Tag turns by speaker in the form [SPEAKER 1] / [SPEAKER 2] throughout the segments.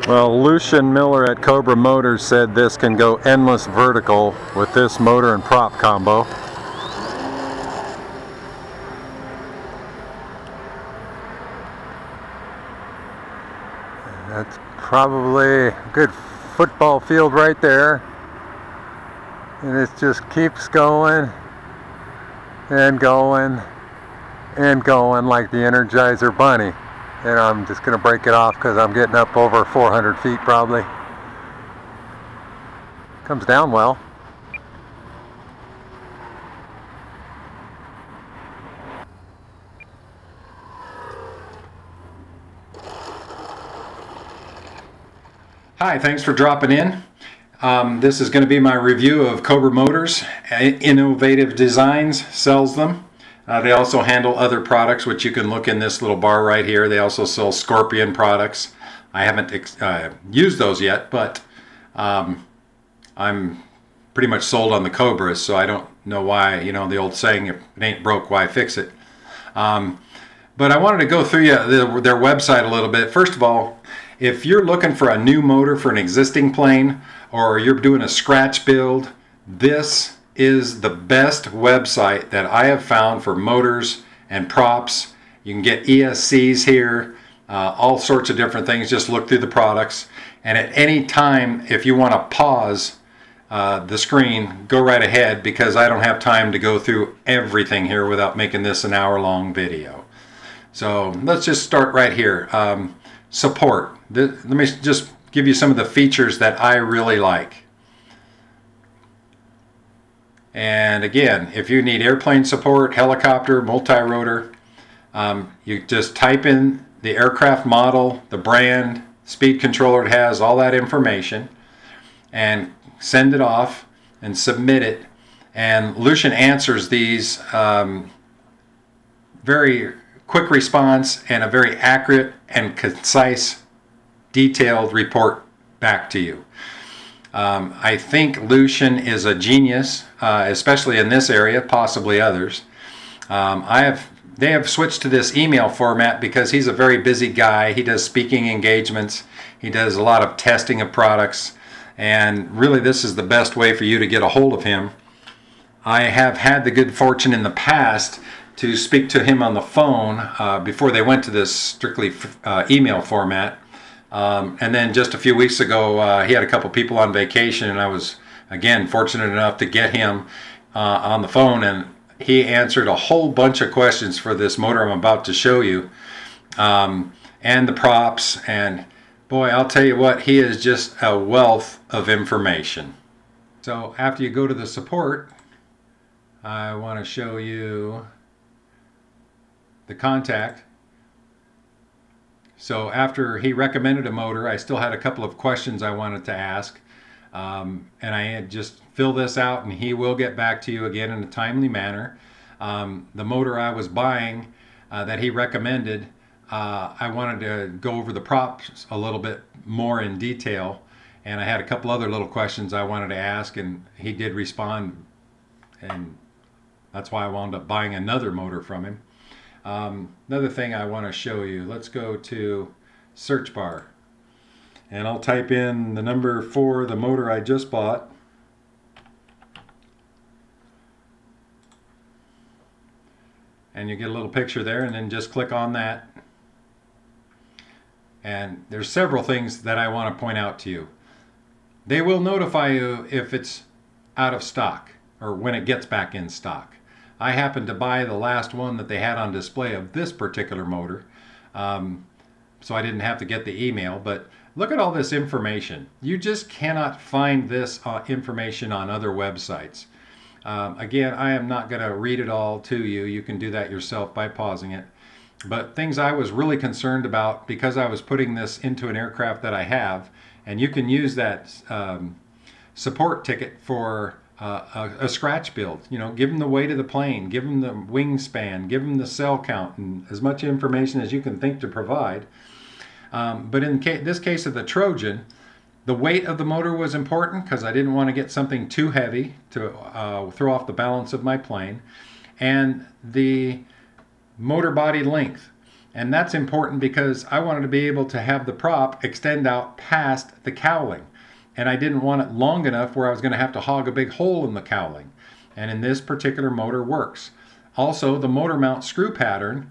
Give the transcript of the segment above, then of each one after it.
[SPEAKER 1] Well, Lucian Miller at Cobra Motors said this can go endless vertical with this motor and prop combo. That's probably a good football field right there. And it just keeps going and going and going like the Energizer Bunny. And I'm just going to break it off because I'm getting up over 400 feet probably. Comes down well.
[SPEAKER 2] Hi, thanks for dropping in. This is going to be my review of Cobra Motors. Innov8tive Designs sells them. They also handle other products, which you can look in this little bar right here. They also sell Scorpion products. I haven't used those yet, but I'm pretty much sold on the Cobras, so I don't know why, you know, the old saying, if it ain't broke, why fix it? But I wanted to go through their website a little bit. First of all, if you're looking for a new motor for an existing plane, or you're doing a scratch build, this is the best website that I have found for motors and props. You can get ESCs here, all sorts of different things. Just look through the products, and at any time, if you want to pause the screen, go right ahead, because I don't have time to go through everything here without making this an hour-long video. So let's just start right here. Support. Let me just give you some of the features that I really like. And again, if you need airplane support, helicopter, multi-rotor, you just type in the aircraft model, the brand, speed controller it has, all that information, and send it off and submit it. And Lucian answers these very quick response and a very accurate and concise, detailed report back to you. I think Lucian is a genius, especially in this area, possibly others. They have switched to this email format because he's a very busy guy. He does speaking engagements. He does a lot of testing of products. And really, this is the best way for you to get a hold of him. I have had the good fortune in the past to speak to him on the phone before they went to this strictly email format. And then just a few weeks ago, he had a couple people on vacation, and I was, again, fortunate enough to get him on the phone, and he answered a whole bunch of questions for this motor I'm about to show you, and the props, and boy, I'll tell you what, he is just a wealth of information. So after you go to the support, I want to show you the contact. So after he recommended a motor, I still had a couple of questions I wanted to ask, and I had just fill this out, and he will get back to you again in a timely manner. The motor I was buying that he recommended, I wanted to go over the props a little bit more in detail, and I had a couple other little questions I wanted to ask, and he did respond, and that's why I wound up buying another motor from him. Another thing I want to show you, let's go to search bar, and I'll type in the number for the motor I just bought, and you get a little picture there, and then just click on that. And there's several things that I want to point out to you. They will notify you if it's out of stock or when it gets back in stock. I happened to buy the last one that they had on display of this particular motor, so I didn't have to get the email. But look at all this information. You just cannot find this information on other websites. Again, I am not going to read it all to you. You can do that yourself by pausing it. But things I was really concerned about, because I was putting this into an aircraft that I have, and you can use that support ticket for a scratch build. You know, give them the weight of the plane, give them the wingspan, give them the cell count, and as much information as you can think to provide. But in this case of the Trojan, the weight of the motor was important because I didn't want to get something too heavy to throw off the balance of my plane, and the motor body length. And that's important because I wanted to be able to have the prop extend out past the cowling. And I didn't want it long enough where I was going to have to hog a big hole in the cowling. And in this particular motor works. Also, the motor mount screw pattern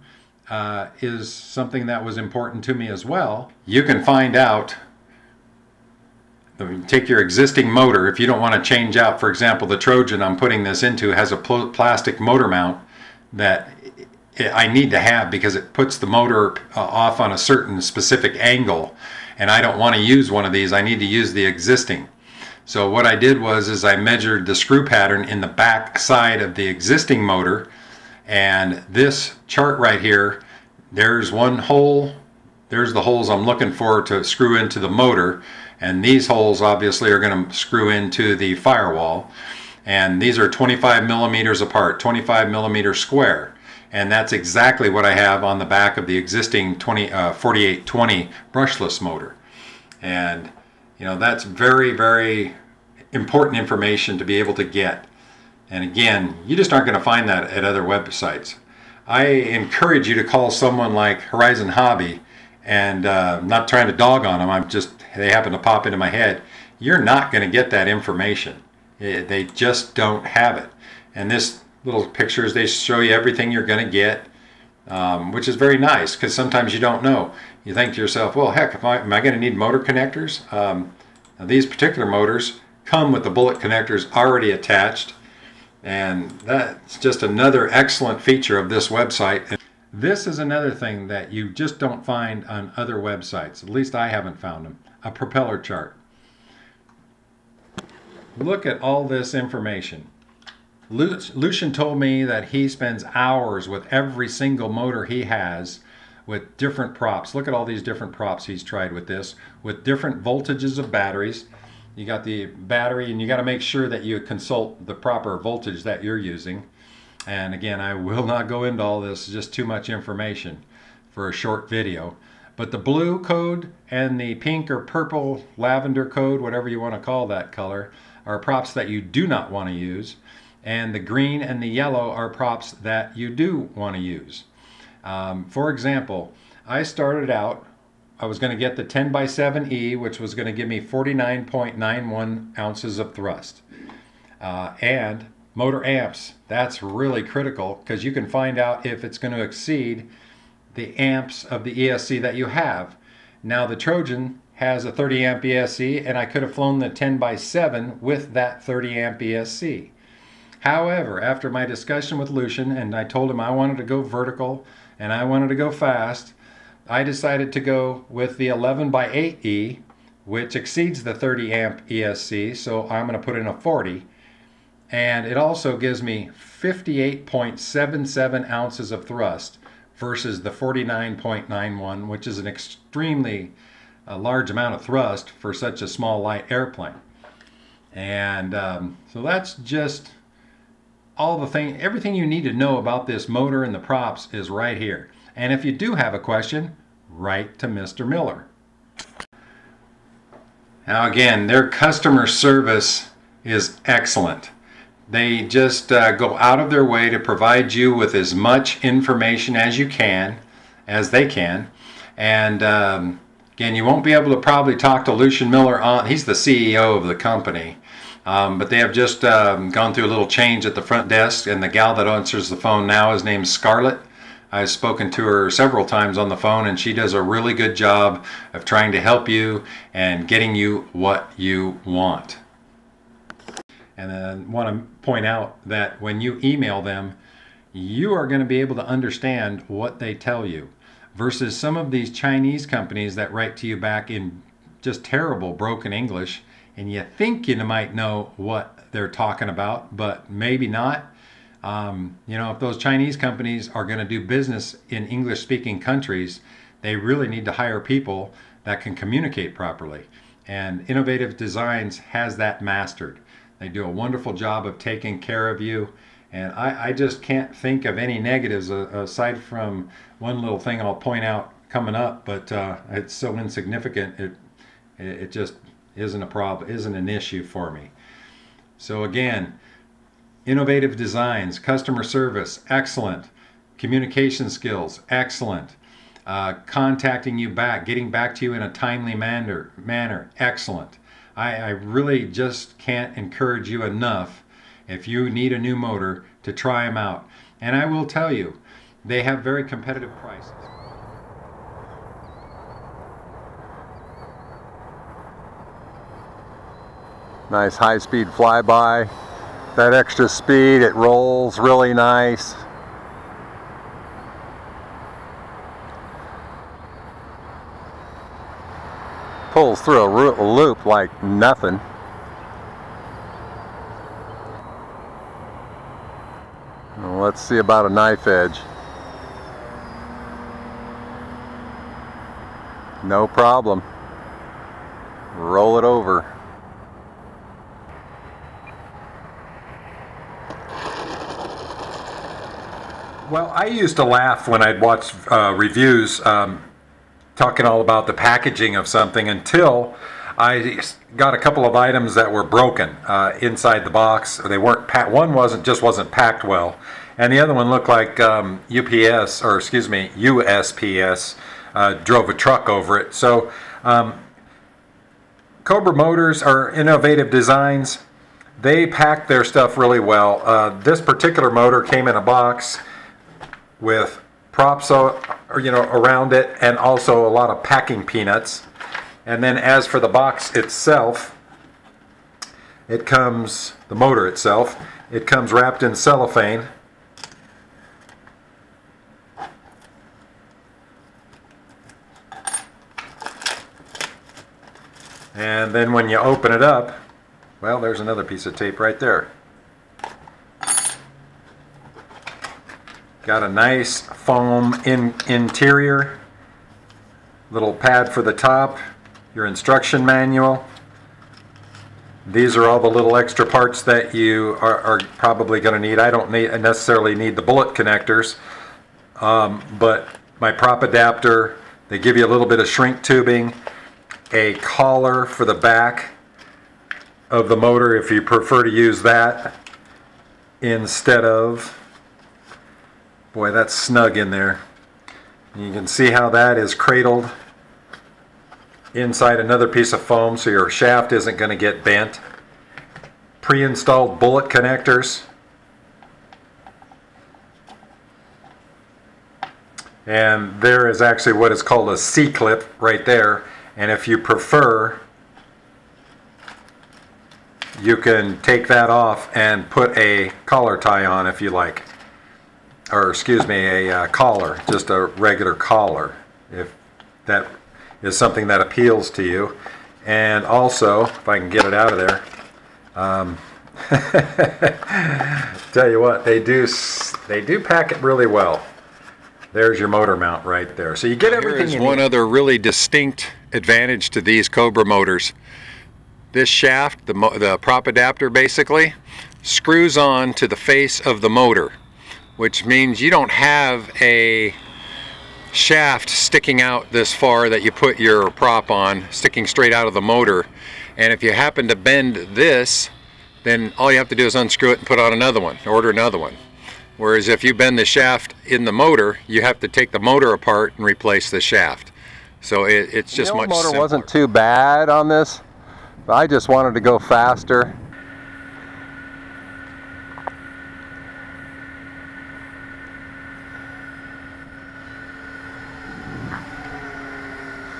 [SPEAKER 2] is something that was important to me as well. You can find out, take your existing motor, if you don't want to change out, for example, the Trojan I'm putting this into has a plastic motor mount that I need to have because it puts the motor off on a certain specific angle, and I don't want to use one of these. I need to use the existing. So what I did was I measured the screw pattern in the back side of the existing motor, and this chart right here, there's one hole, there's the holes I'm looking for to screw into the motor, and these holes obviously are going to screw into the firewall, and these are 25 millimeters apart, 25 millimeters square. And that's exactly what I have on the back of the existing 4820 brushless motor. And you know, that's very, very important information to be able to get. And again, you just aren't going to find that at other websites. I encourage you to call someone like Horizon Hobby, and not trying to dog on them, they happen to pop into my head. You're not going to get that information. They just don't have it. And this little pictures, they show you everything you're going to get, which is very nice, because sometimes you don't know. You think to yourself, well, heck, am I going to need motor connectors? Now these particular motors come with the bullet connectors already attached, and that's just another excellent feature of this website. This is another thing that you just don't find on other websites. At least I haven't found them. A propeller chart. Look at all this information. Lucian told me that he spends hours with every single motor he has with different props. Look at all these different props he's tried with this, with different voltages of batteries. You got the battery, and you got to make sure that you consult the proper voltage that you're using. And again, I will not go into all this, just too much information for a short video. But the blue code and the pink or purple lavender code, whatever you want to call that color, are props that you do not want to use. And the green and the yellow are props that you do want to use. For example, I started out, I was going to get the 10x7E, which was going to give me 49.91 ounces of thrust. And motor amps, that's really critical, because you can find out if it's going to exceed the amps of the ESC that you have. Now the Trojan has a 30 amp ESC, and I could have flown the 10x7 with that 30 amp ESC. However, after my discussion with Lucian, and I told him I wanted to go vertical and I wanted to go fast, I decided to go with the 11x8E, which exceeds the 30 amp ESC, so I'm going to put in a 40. And it also gives me 58.77 ounces of thrust versus the 49.91, which is an extremely large amount of thrust for such a small light airplane. And so that's just all the thing, everything you need to know about this motor and the props is right here. And if you do have a question, write to Mr. Miller. Now again, their customer service is excellent. They just go out of their way to provide you with as much information as you can, as they can. And again, you won't be able to probably talk to Lucian Miller on, he's the CEO of the company. But they have just gone through a little change at the front desk, and the gal that answers the phone now is named Scarlett. I've spoken to her several times on the phone, and she does a really good job of trying to help you and getting you what you want. And then I want to point out that when you email them, you are going to be able to understand what they tell you, versus some of these Chinese companies that write to you back in just terrible broken English, and you think you might know what they're talking about, but maybe not. You know, if those Chinese companies are going to do business in English-speaking countries, they really need to hire people that can communicate properly. And Innov8tive Designs has that mastered. They do a wonderful job of taking care of you. And I just can't think of any negatives aside from one little thing I'll point out coming up, but it's so insignificant, it just isn't a problem, isn't an issue for me. So again, Innov8tive Designs, customer service, excellent. Communication skills, excellent. contacting you back, getting back to you in a timely manner. Excellent. I really just can't encourage you enough, if you need a new motor, to try them out. And I will tell you, they have very competitive prices.
[SPEAKER 1] Nice high-speed flyby. That extra speed, it rolls really nice. Pulls through a loop like nothing. Well, let's see about a knife edge. No problem. Roll it over.
[SPEAKER 2] Well, I used to laugh when I'd watch reviews talking all about the packaging of something, until I got a couple of items that were broken inside the box. They weren't one just wasn't packed well, and the other one looked like USPS drove a truck over it. So Cobra Motors are Innov8tive Designs. They pack their stuff really well. This particular motor came in a box with props, around it, and also a lot of packing peanuts. And then as for the box itself, the motor itself, it comes wrapped in cellophane. And then when you open it up, well, there's another piece of tape right there. Got a nice foam interior, little pad for the top, your instruction manual. These are all the little extra parts that you are probably going to need. I don't necessarily need the bullet connectors, but my prop adapter, they give you a little bit of shrink tubing, a collar for the back of the motor if you prefer to use that instead of, boy, that's snug in there. You can see how that is cradled inside another piece of foam, so your shaft isn't going to get bent. Pre-installed bullet connectors. And there is actually what is called a C-clip right there. And if you prefer, you can take that off and put a collar tie on if you like. Or excuse me, a collar, just a regular collar, if that is something that appeals to you. And also, if I can get it out of there, tell you what, they do pack it really well. There's your motor mount right there. So you get everything you need. One other really distinct advantage to these Cobra motors. This shaft, the prop adapter basically, screws on to the face of the motor, which means you don't have a shaft sticking out this far that you put your prop on, sticking straight out of the motor. And if you happen to bend this, then all you have to do is unscrew it and put on another one, order another one. Whereas if you bend the shaft in the motor, you have to take the motor apart and replace the shaft. So it's just much simpler.
[SPEAKER 1] The motor wasn't too bad on this, but I just wanted to go faster.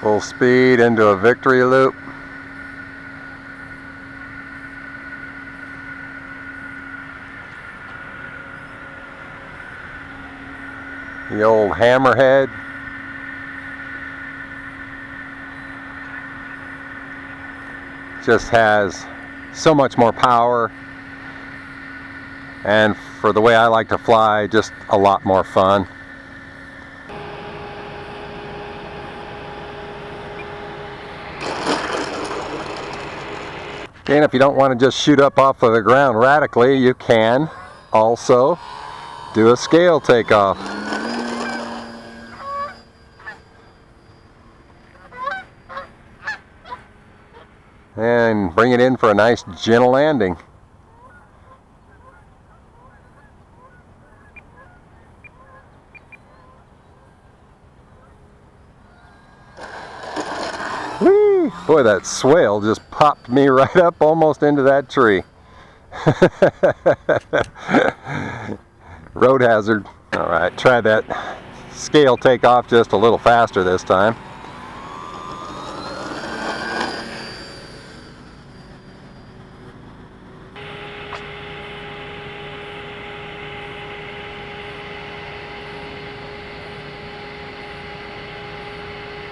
[SPEAKER 1] Full speed into a victory loop. The old hammerhead. Just has so much more power, and for the way I like to fly, just a lot more fun. And if you don't want to just shoot up off of the ground radically, you can also do a scale takeoff. And bring it in for a nice gentle landing. Boy, that swale just popped me right up almost into that tree. Road hazard. All right, try that scale takeoff just a little faster this time.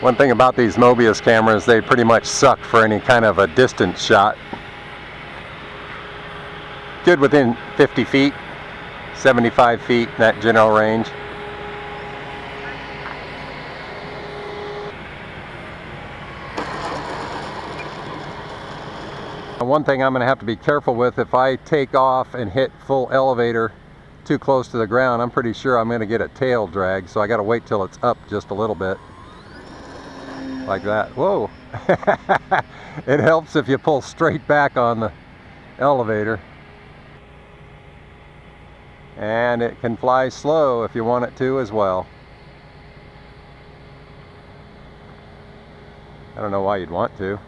[SPEAKER 1] One thing about these Mobius cameras, they pretty much suck for any kind of a distance shot. Good within 50 feet, 75 feet, in that general range. One thing I'm going to have to be careful with, if I take off and hit full elevator too close to the ground, I'm pretty sure I'm going to get a tail drag, so I got to wait till it's up just a little bit. Like that. Whoa! It helps if you pull straight back on the elevator. And it can fly slow if you want it to as well. I don't know why you'd want to.